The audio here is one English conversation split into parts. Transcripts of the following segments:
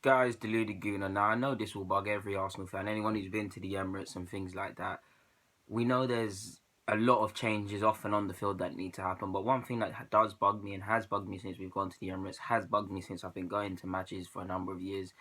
Guys, deluded Gooner. Now, I know this will bug every Arsenal fan, anyone who's been to the Emirates and things like that. We know there's a lot of changes off and on the field that need to happen, but one thing that does bug me and has bugged me since we've gone to the Emirates, has bugged me since I've been going to matches for a number of years,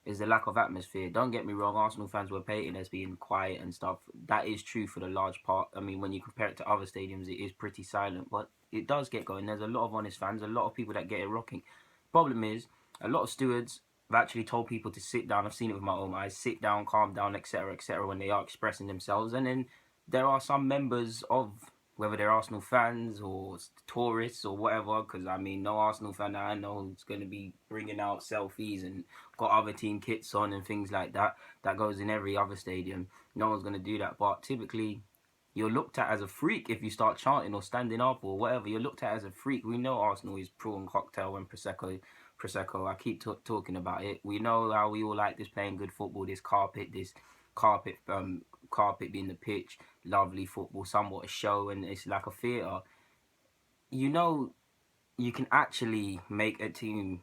is the lack of atmosphere. Don't get me wrong, Arsenal fans were painted as being quiet and stuff. That is true for the large part. I mean, when you compare it to other stadiums, it is pretty silent, but it does get going. There's a lot of honest fans, a lot of people that get it rocking. Problem is, a lot of stewards have actually told people to sit down. I've seen it with my own eyes. Sit down, calm down, etc., when they are expressing themselves. And then there are some members of, whether they're Arsenal fans or tourists or whatever, because I mean, no Arsenal fan that I know is going to be bringing out selfies and got other team kits on and things like that. That goes in every other stadium. No one's going to do that. But typically, you're looked at as a freak if you start chanting or standing up or whatever. You're looked at as a freak. We know Arsenal is prawn cocktail and Prosecco. I keep talking about it. We know how we all like this playing good football. This carpet being the pitch, lovely football, somewhat a show, and it's like a theatre. You know, you can actually make a team.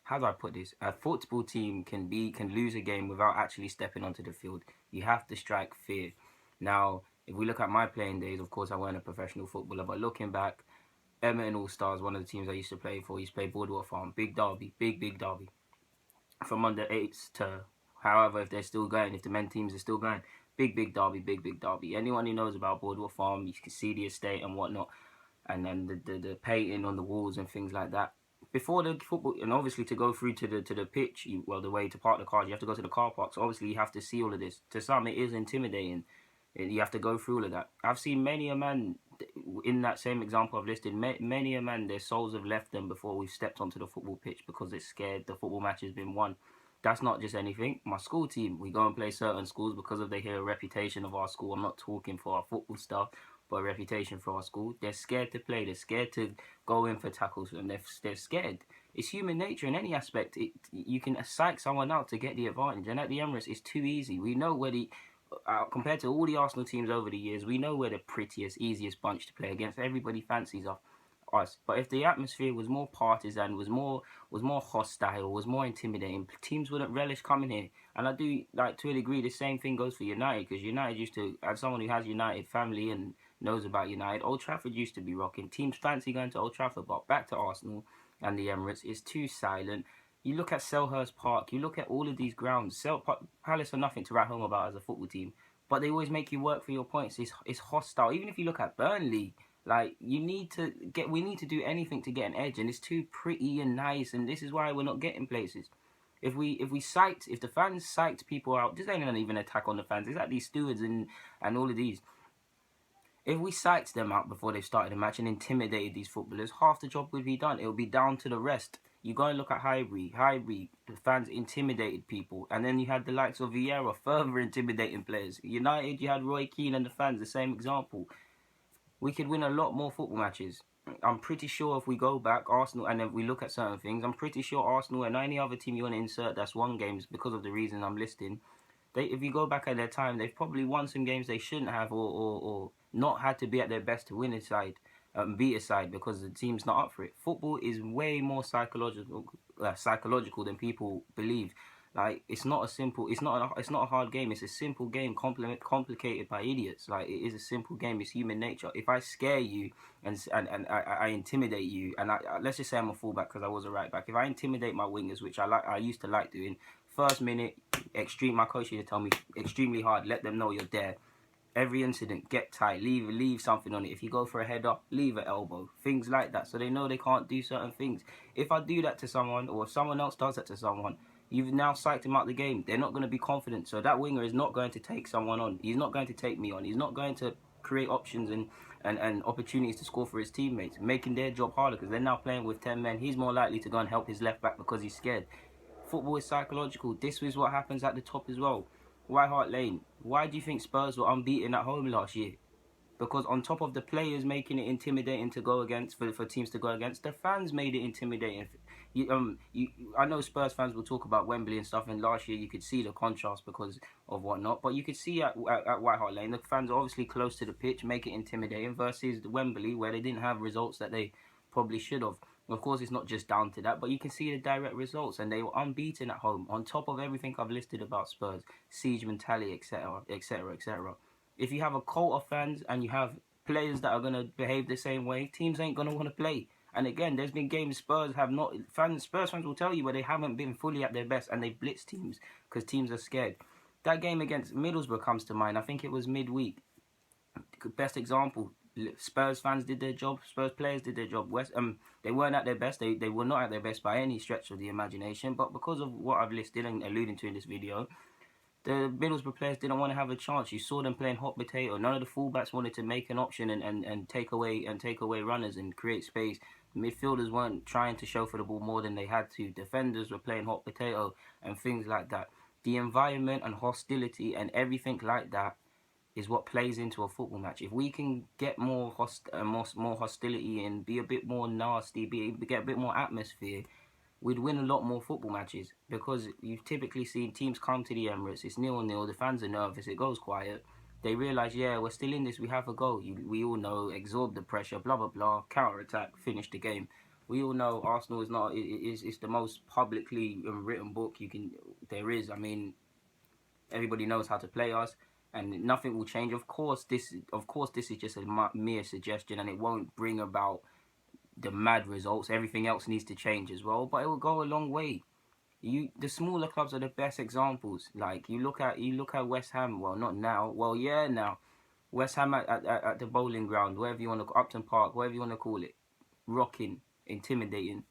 How do I put this? A football team can lose a game without actually stepping onto the field. You have to strike fear. Now, if we look at my playing days, of course I weren't a professional footballer, but looking back, Everton All Stars, one of the teams I used to play for, used to play Boardwalk Farm, big derby, big derby. From under 8s to however, if they're still going, if the men teams are still going, big derby, big derby. Anyone who knows about Boardwalk Farm, you can see the estate and whatnot, and then the painting on the walls and things like that. Before the football, and obviously to go through to the pitch, the way to park the cars, you have to go to the car park. So obviously you have to see all of this. To some, it is intimidating. You have to go through all of that. I've seen many a man, in that same example I've listed, many a man, their souls have left them before we've stepped onto the football pitch because they're scared the football match has been won. That's not just anything. My school team, we go and play certain schools because of they hear a reputation of our school. I'm not talking for our football stuff, but a reputation for our school. They're scared to play. They're scared to go in for tackles, and they're scared. It's human nature in any aspect. You can psych someone out to get the advantage, and at the Emirates, it's too easy. We know where compared to all the Arsenal teams over the years, we know we're the prettiest, easiest bunch to play against. Everybody fancies us. But if the atmosphere was more partisan, was more hostile, was more intimidating, teams wouldn't relish coming here. And I do like to a degree the same thing goes for United, because United used to, as someone who has United family and knows about United, Old Trafford used to be rocking. Teams fancy going to Old Trafford, but back to Arsenal and the Emirates, it's too silent. You look at Selhurst Park, you look at all of these grounds. Palace are nothing to write home about as a football team, but they always make you work for your points. It's hostile. Even if you look at Burnley, like we need to do anything to get an edge, and it's too pretty and nice, and this is why we're not getting places. If the fans psyched people out, this ain't even an attack on the fans. It's like these stewards and all of these. If we psyched them out before they started the match and intimidated these footballers, half the job would be done. It would be down to the rest. You go and look at Highbury, the fans intimidated people. And then you had the likes of Vieira, further intimidating players. United, you had Roy Keane and the fans, the same example. We could win a lot more football matches. I'm pretty sure if we go back, Arsenal, and then we look at certain things, I'm pretty sure Arsenal and any other team you want to insert that's won games because of the reason I'm listing, if you go back at their time, they've probably won some games they shouldn't have, or not had to be at their best to win a side, beat a side because the team's not up for it. Football is way more psychological than people believe. Like it's not a hard game. It's a simple game, complicated by idiots. Like it is a simple game. It's human nature. If I scare you and I intimidate you, and let's just say I'm a fullback because I was a right back. If I intimidate my wingers, which I used to like doing. First minute, my coach used to tell me, extremely hard, let them know you're there. Every incident, get tight, leave something on it. If you go for a header, leave an elbow. Things like that, so they know they can't do certain things. If I do that to someone, or if someone else does that to someone, you've now psyched them out the game. They're not going to be confident, so that winger is not going to take someone on. He's not going to take me on. He's not going to create options and opportunities to score for his teammates, making their job harder because they're now playing with 10 men. He's more likely to go and help his left back because he's scared. Football is psychological. This is what happens at the top as well. White Hart Lane. Why do you think Spurs were unbeaten at home last year? Because on top of the players making it intimidating to go against, for teams to go against, the fans made it intimidating. I know Spurs fans will talk about Wembley and stuff, and last year you could see the contrast because of whatnot. But you could see at White Hart Lane, the fans are obviously close to the pitch, make it intimidating, versus Wembley, where they didn't have results that they probably should have. Of course, it's not just down to that, but you can see the direct results, and they were unbeaten at home. On top of everything I've listed about Spurs, siege mentality, etc., etc., etc. If you have a cult of fans and you have players that are gonna behave the same way, teams ain't gonna want to play. And again, there's been games Spurs have not fans. Spurs fans will tell you where they haven't been fully at their best, and they blitz teams because teams are scared. That game against Middlesbrough comes to mind. I think it was midweek. Best example. Spurs fans did their job. Spurs players did their job. They weren't at their best. They were not at their best by any stretch of the imagination. But because of what I've listed and alluding to in this video, the Middlesbrough players didn't want to have a chance. You saw them playing hot potato. None of the fullbacks wanted to make an option and take away runners and create space. Midfielders weren't trying to show for the ball more than they had to. Defenders were playing hot potato and things like that. The environment and hostility and everything like that is what plays into a football match. If we can get more hostility and be a bit more nasty, get a bit more atmosphere, we'd win a lot more football matches, because you've typically seen teams come to the Emirates, it's 0-0, the fans are nervous, it goes quiet. They realise, yeah, we're still in this, we have a goal. We all know, absorb the pressure, blah, blah, blah, counter-attack, finish the game. We all know Arsenal is not, it's the most publicly written book there is. I mean, everybody knows how to play us, and nothing will change. Of course, this is just a mere suggestion, and it won't bring about the mad results. Everything else needs to change as well, but it will go a long way. The smaller clubs are the best examples. Like you look at West Ham. Well, not now. Well, yeah, now West Ham at the bowling ground, wherever you want to, Upton Park, whatever you want to call it, rocking, intimidating.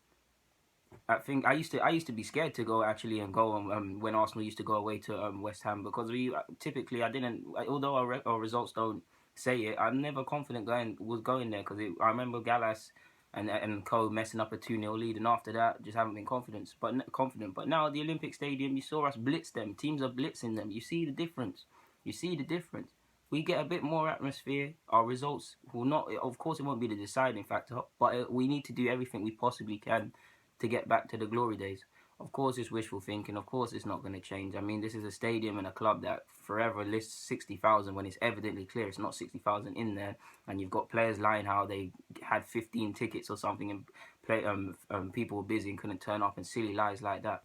I think I used to be scared to go actually and go when Arsenal used to go away to West Ham, because we typically, I didn't, although our results don't say it, I'm never confident going there, because I remember Gallas and Co messing up a 2-0 lead, and after that just haven't been confident. But now at the Olympic Stadium, you saw us blitz them. Teams are blitzing them. You see the difference. You see the difference. We get a bit more atmosphere. Our results will not. Of course, it won't be the deciding factor, but we need to do everything we possibly can to get back to the glory days. Of course, it's wishful thinking. Of course, it's not going to change. I mean, this is a stadium and a club that forever lists 60,000 when it's evidently clear it's not 60,000 in there. And you've got players lying how they had 15 tickets or something, and people were busy and couldn't turn up, and silly lies like that.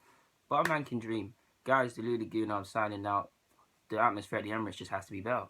But a man can dream. Guys, the Lulu Goon, I'm signing out. The atmosphere at the Emirates just has to be better.